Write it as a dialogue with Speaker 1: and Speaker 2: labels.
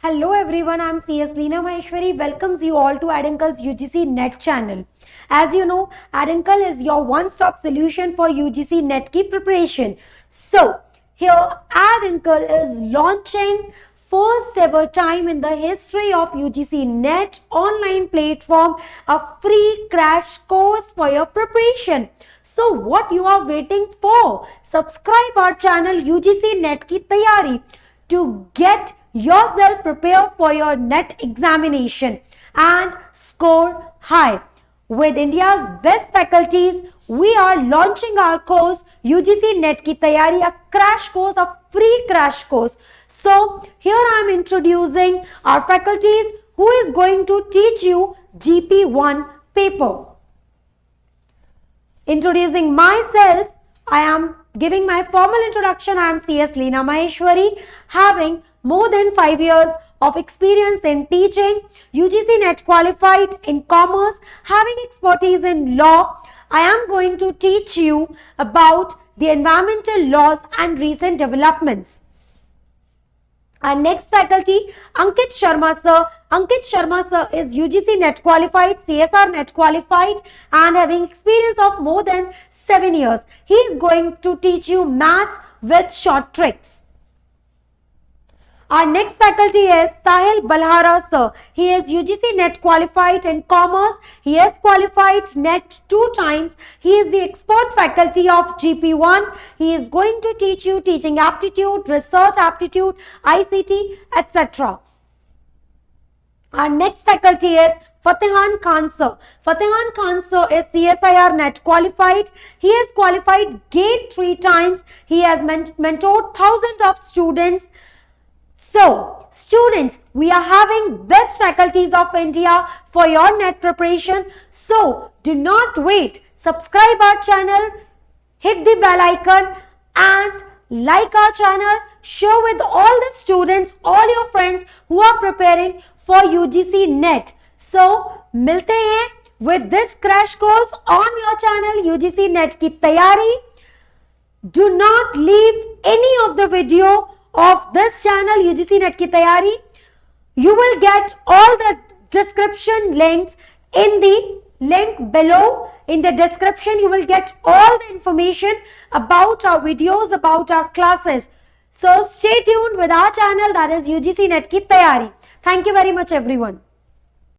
Speaker 1: Hello everyone, I'm CS Leena Maheshwari welcomes you all to Eduncle's UGC NET channel. As you know, Eduncle is your one-stop solution for UGC NET की preparation. So, here Eduncle is launching first ever time in the history of UGC NET online platform, a free crash course for your preparation. So, what you are waiting for? Subscribe our channel UGC NET की तैयारी to get yourself prepared for your NET examination and score high. With India's best faculties, we are launching our course UGC NET की तैयारी, a crash course, a free crash course. So here I am introducing our faculties who is going to teach you GP1 paper. Introducing myself, I am giving my formal introduction. I am CS Leena Maheshwari, having more than 5 years of experience in teaching, UGC NET qualified in commerce, having expertise in law. I am going to teach you about the environmental laws and recent developments. Our next faculty, Ankit Sharma sir. Ankit Sharma sir is UGC NET qualified, CSR NET qualified and having experience of more than 7 years. He is going to teach you maths with short tricks. Our next faculty is Sahil Balhara sir. He is UGC NET qualified in commerce. He has qualified NET 2 times. He is the expert faculty of GP1. He is going to teach you teaching aptitude, research aptitude, ICT, etc. Our next faculty is Fatihan Khan sir. Fatihan Khan sir is CSIR NET qualified. He has qualified GATE 3 times. He has mentored thousands of students. So, students, we are having best faculties of India for your NET preparation. So, do not wait. Subscribe our channel, hit the bell icon and like our channel. Share with all the students, all your friends who are preparing for UGC NET. So, milte hain with this crash course on your channel UGC NET ki tayari. Do not leave any of the video of this channel UGC NET की तैयारी. You will get all the description links in the link below. In the description you will get all the information about our videos, about our classes. So stay tuned with our channel, that is UGC NET की तैयारी. Thank you very much everyone.